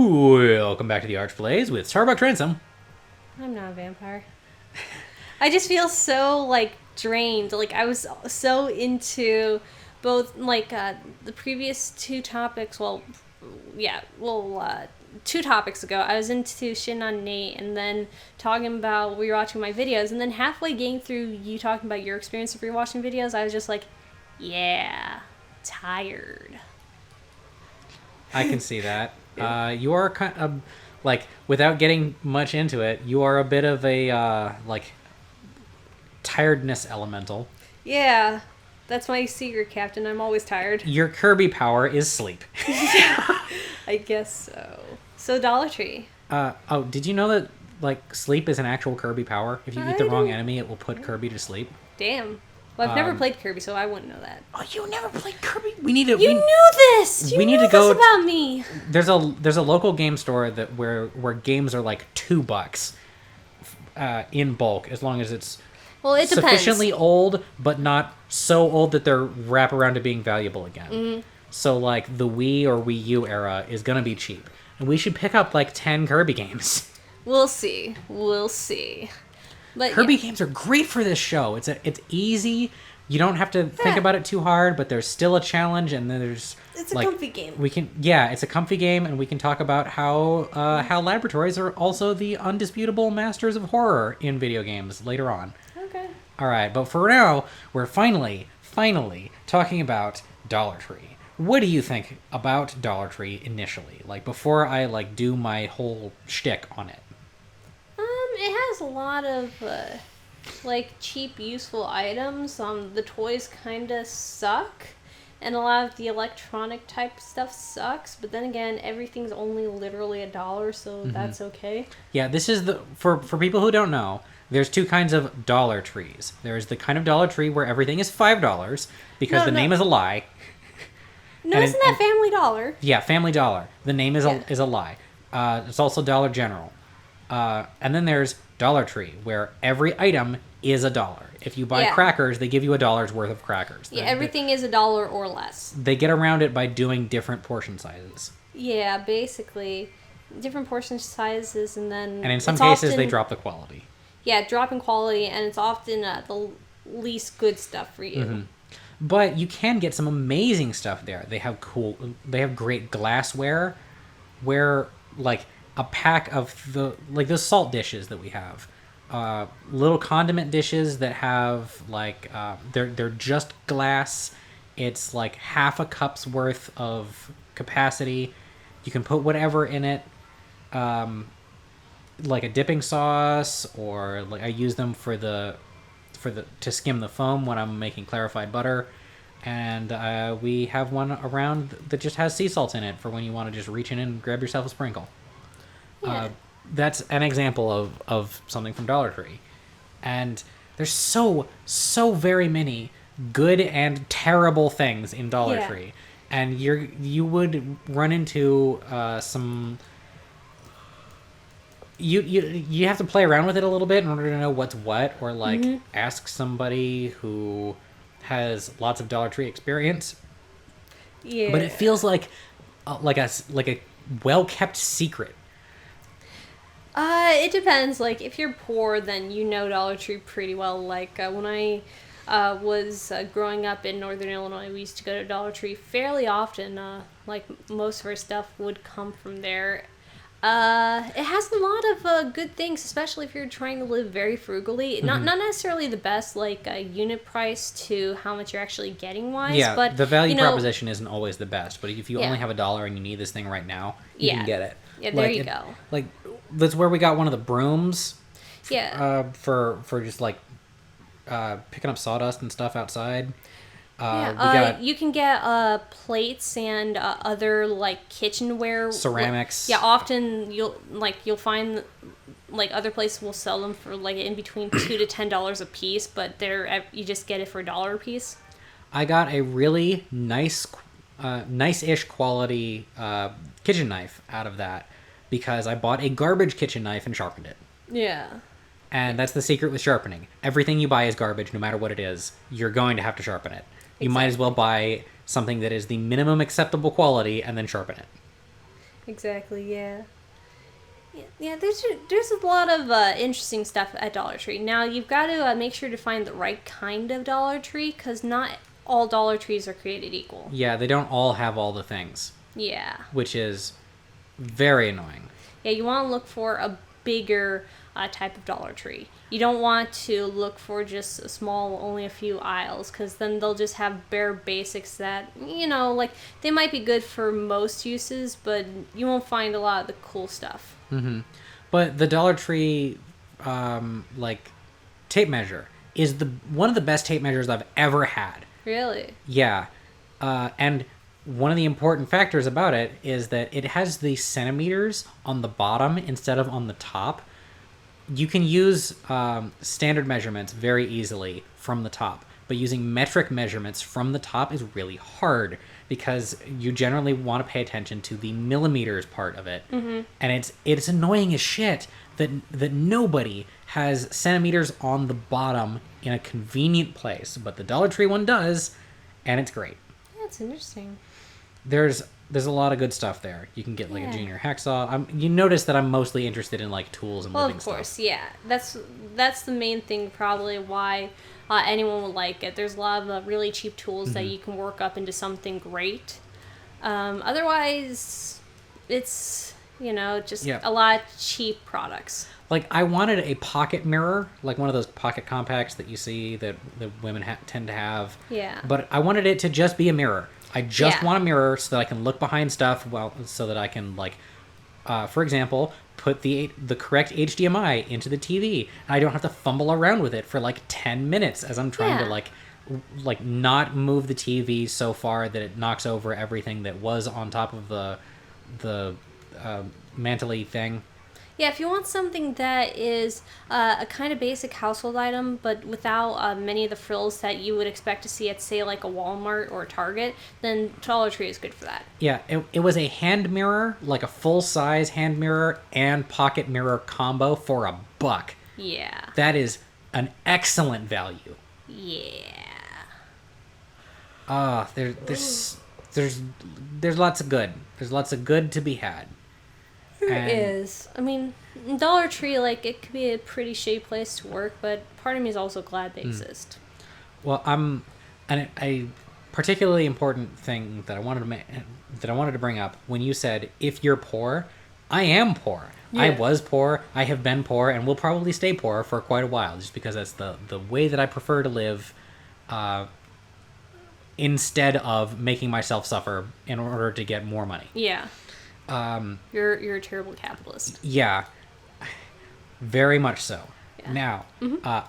Welcome back to the Arch Blaze with Starbucks Ransom. I'm not a vampire. I just feel so, drained. I was so into both, the previous two topics. Two topics ago, I was into shitting on Nate and then talking about rewatching my videos. And then halfway getting through you talking about your experience of rewatching videos, I was just like, yeah, tired. I can see that. You are kind of, without getting much into it, you are a bit of a, tiredness elemental. Yeah, that's my secret, Captain. I'm always tired. Your Kirby power is sleep. I guess so. So Dollar Tree. Did you know that, sleep is an actual Kirby power? If you eat the wrong enemy, it will put Kirby to sleep. Damn. Well, I've never played Kirby, so I wouldn't know that. Oh, you never played Kirby? We need to. You knew this. You knew this about me. There's a local game store that where games are like $2 in bulk, as long as it's sufficiently old, but not so old that they're wrap around to being valuable again. Mm-hmm. So the Wii or Wii U era is gonna be cheap, and we should pick up 10 Kirby games. We'll see. But Kirby games are great for this show. It's easy. You don't have to think about it too hard, but there's still a challenge, and then there's it's a comfy game. It's a comfy game, and we can talk about how laboratories are also the undisputable masters of horror in video games later on. Okay. All right, but for now, we're finally talking about Dollar Tree. What do you think about Dollar Tree initially? Before I do my whole shtick on it. It has a lot of, cheap, useful items. The toys kind of suck, and a lot of the electronic type stuff sucks, but then again, everything's only literally $1, so that's okay. Yeah, this is for people who don't know, there's two kinds of Dollar Trees. There's the kind of Dollar Tree where everything is $5, because the name is a lie. No, isn't that Family Dollar? Yeah, Family Dollar. The name is a lie. It's also Dollar General. And then there's Dollar Tree, where every item is $1. If you buy crackers, they give you $1 worth of crackers. Yeah, everything is $1 or less. They get around it by doing different portion sizes. Yeah, basically. Different portion sizes, and then... And in some cases, they drop the quality. Yeah, drop in quality, and it's often the least good stuff for you. Mm-hmm. But you can get some amazing stuff there. They have great glassware, where, a pack of the salt dishes that we have, little condiment dishes that have they're just glass. It's half a cup's worth of capacity. You can put whatever in it, a dipping sauce, or I use them to skim the foam when I'm making clarified butter. And we have one around that just has sea salt in it for when you want to just reach in and grab yourself a sprinkle. Yeah. That's an example of something from Dollar Tree. And there's so very many good and terrible things in Dollar Tree. And you would run into some... You have to play around with it a little bit in order to know what's what, or ask somebody who has lots of Dollar Tree experience. Yeah. But it feels like a well-kept secret. It depends. If you're poor, then you know Dollar Tree pretty well. When I was growing up in Northern Illinois, we used to go to Dollar Tree fairly often. Most of our stuff would come from there. It has a lot of good things, especially if you're trying to live very frugally. Mm-hmm. Not necessarily the best, unit price to how much you're actually getting wise. Yeah, but the value proposition isn't always the best. But if you only have $1 and you need this thing right now, you can get it. Yeah, there you go. That's where we got one of the brooms. Yeah. For just picking up sawdust and stuff outside. You can get plates and other kitchenware, ceramics. Often you'll find other places will sell them for in between $2 to $10 a piece, but you just get it for $1 a piece. I got a really nice-ish quality kitchen knife out of that because I bought a garbage kitchen knife and sharpened it. Yeah. And that's the secret with sharpening. Everything you buy is garbage, no matter what it is. You're going to have to sharpen it. You might as well buy something that is the minimum acceptable quality and then sharpen it. Exactly. Yeah. Yeah, there's a lot of interesting stuff at Dollar Tree. Now you've got to make sure to find the right kind of Dollar Tree because not all Dollar Trees are created equal. Yeah, they don't all have all the things, Yeah. which is very annoying. Yeah, you want to look for a bigger type of Dollar Tree. You don't want to look for just a small, only a few aisles, because then they'll just have bare basics that, like, they might be good for most uses, but you won't find a lot of the cool stuff. Mm-hmm. But the Dollar Tree, like, tape measure is one of the best tape measures I've ever had. Really? Yeah. And one of the important factors about it is that it has the centimeters on the bottom instead of on the top. You can use standard measurements very easily from the top, but using metric measurements from the top is really hard because you generally want to pay attention to the millimeters part of it. Mm-hmm. And it's annoying as shit that nobody has centimeters on the bottom in a convenient place, but the Dollar Tree one does, and it's great. That's interesting. There's a lot of good stuff there. You can get like Yeah. a junior hacksaw. You notice that I'm mostly interested in like tools and Well, living of course, stuff. yeah. That's the main thing, probably why anyone would like it. There's a lot of really cheap tools that you can work up into something great. Otherwise, it's just Yeah. a lot of cheap products. Like I wanted a pocket mirror, like one of those pocket compacts that you see that women tend to have. Yeah. But I wanted it to just be a mirror. I just Yeah. want a mirror so that I can look behind stuff, so that I can like, for example, put the correct HDMI into the TV. And I don't have to fumble around with it for like 10 minutes as I'm trying to Yeah. like not move the TV so far that it knocks over everything that was on top of the mantle-y thing. Yeah, if you want something that is a kind of basic household item, but without many of the frills that you would expect to see at, say, like a Walmart or a Target, then Dollar Tree is good for that. Yeah, it was a hand mirror, like a full-size hand mirror and pocket mirror combo for $1. Yeah. That is an excellent value. Yeah. There's lots of good. There's lots of good to be had. There is. I mean, Dollar Tree, like, it could be a pretty shitty place to work, but part of me is also glad they exist. Well, a particularly important thing that I wanted to bring up when you said if you're poor, I am poor. Yeah. I was poor. I have been poor, and will probably stay poor for quite a while, just because that's the way that I prefer to live. Instead of making myself suffer in order to get more money. Yeah. You're a terrible capitalist. Yeah, very much so. Yeah. Now,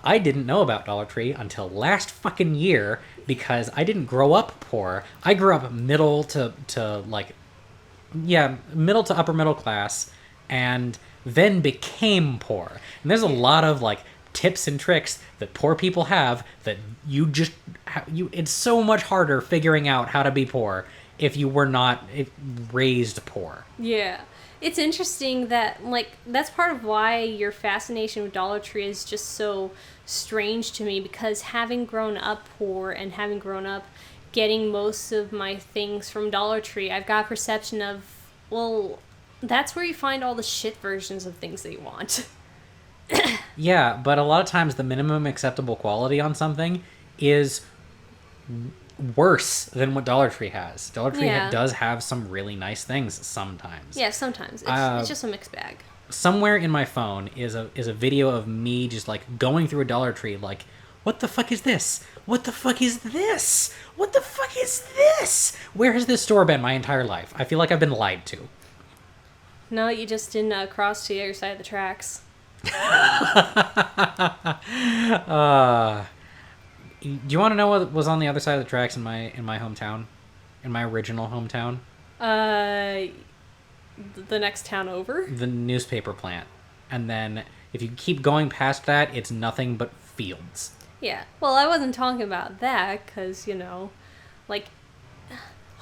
I didn't know about Dollar Tree until last fucking year because I didn't grow up poor. I grew up middle to middle to upper middle class, and then became poor. And there's a lot of like tips and tricks that poor people have that you just it's so much harder figuring out how to be poor if you were not raised poor. Yeah. It's interesting that, like, that's part of why your fascination with Dollar Tree is just so strange to me, because having grown up poor and having grown up getting most of my things from Dollar Tree, I've got a perception of, well, that's where you find all the shit versions of things that you want. Yeah, but a lot of times the minimum acceptable quality on something is worse than what Dollar Tree has. Dollar Tree Yeah. does have some really nice things sometimes. Yeah, sometimes. It's just a mixed bag. Somewhere in my phone is a video of me just like going through a Dollar Tree like, what the fuck is this? What the fuck is this? What the fuck is this? Where has this store been my entire life? I feel like I've been lied to. No, you just didn't cross to the other side of the tracks. Do you want to know what was on the other side of the tracks in my hometown? In my original hometown? The next town over? The newspaper plant. And then if you keep going past that, it's nothing but fields. Yeah. Well, I wasn't talking about that because, like,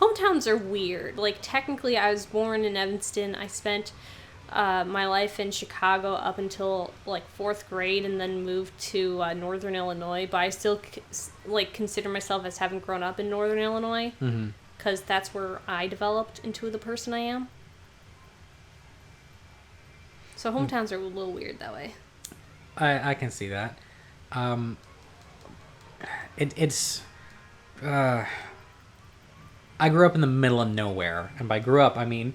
hometowns are weird. Like, technically, I was born in Evanston. I spent my life in Chicago up until, like, 4th grade and then moved to Northern Illinois. But I still, consider myself as having grown up in Northern Illinois because that's where I developed into the person I am. So hometowns are a little weird that way. I can see that. It's I grew up in the middle of nowhere, and by grew up I mean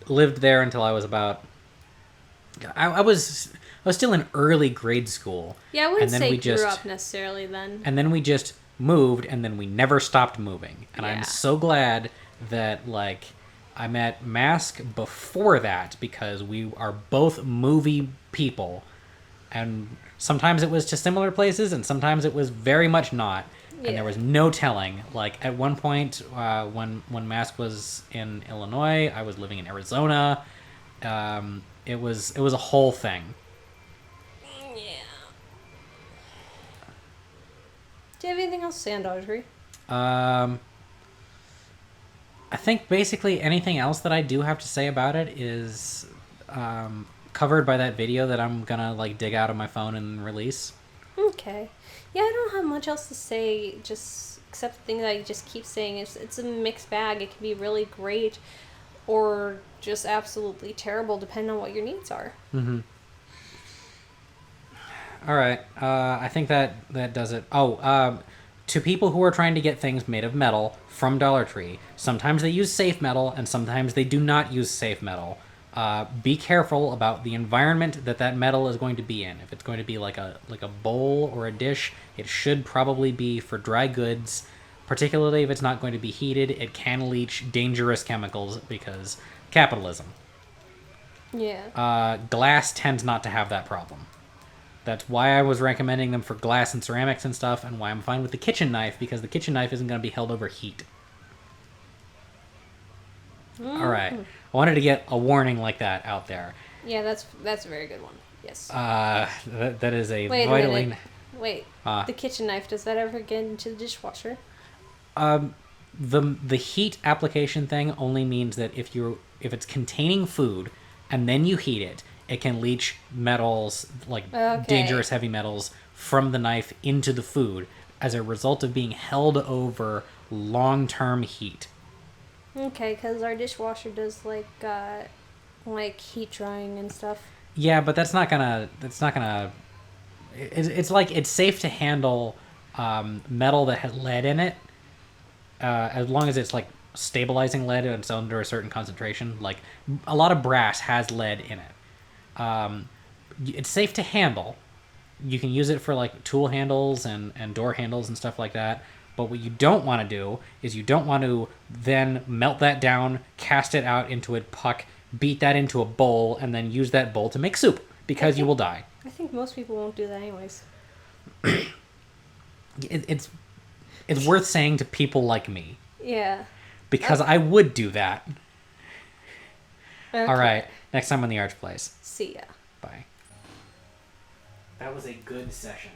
lived there until I was about. I was still in early grade school. Yeah, I wouldn't and then say we grew just up necessarily then. and then we just moved, and then we never stopped moving. And Yeah. I'm so glad that like I met Mask before that, because we are both movie people, and sometimes it was to similar places, and sometimes it was very much not. And Yeah. there was no telling. Like at one point, when Mask was in Illinois, I was living in Arizona. It was a whole thing. Yeah. Do you have anything else to say on Dollar Tree? I think basically anything else that I do have to say about it is covered by that video that I'm gonna like dig out of my phone and release. Okay. Yeah, I don't have much else to say, just except the thing that I just keep saying. It's a mixed bag. It can be really great or just absolutely terrible depending on what your needs are. Mm-hmm. All right. I think that does it. Oh, to people who are trying to get things made of metal from Dollar Tree, sometimes they use safe metal and sometimes they do not use safe metal. Be careful about the environment that metal is going to be in. If it's going to be like a bowl or a dish, it should probably be for dry goods. Particularly if it's not going to be heated, it can leach dangerous chemicals because capitalism. Yeah. Glass tends not to have that problem. That's why I was recommending them for glass and ceramics and stuff, and why I'm fine with the kitchen knife, because the kitchen knife isn't going to be held over heat. All right. I wanted to get a warning like that out there. Yeah, that's a very good one. Yes. That is a Wait a vitally... minute. Wait. The kitchen knife, does that ever get into the dishwasher? The heat application thing only means that if it's containing food and then you heat it, it can leach metals, like dangerous heavy metals, from the knife into the food as a result of being held over long-term heat. Okay, because our dishwasher does like heat drying and stuff. Yeah, but that's not gonna. It's like it's safe to handle metal that has lead in it, as long as it's like stabilizing lead and it's under a certain concentration. Like a lot of brass has lead in it. It's safe to handle. You can use it for like tool handles and door handles and stuff like that. But what you don't want to do is you don't want to then melt that down, cast it out into a puck, beat that into a bowl, and then use that bowl to make soup, because you will die. I think most people won't do that anyways. It's worth saying to people like me. Yeah. Because I would do that. Okay. All right. Next time on the Arch Place. See ya. Bye. That was a good session.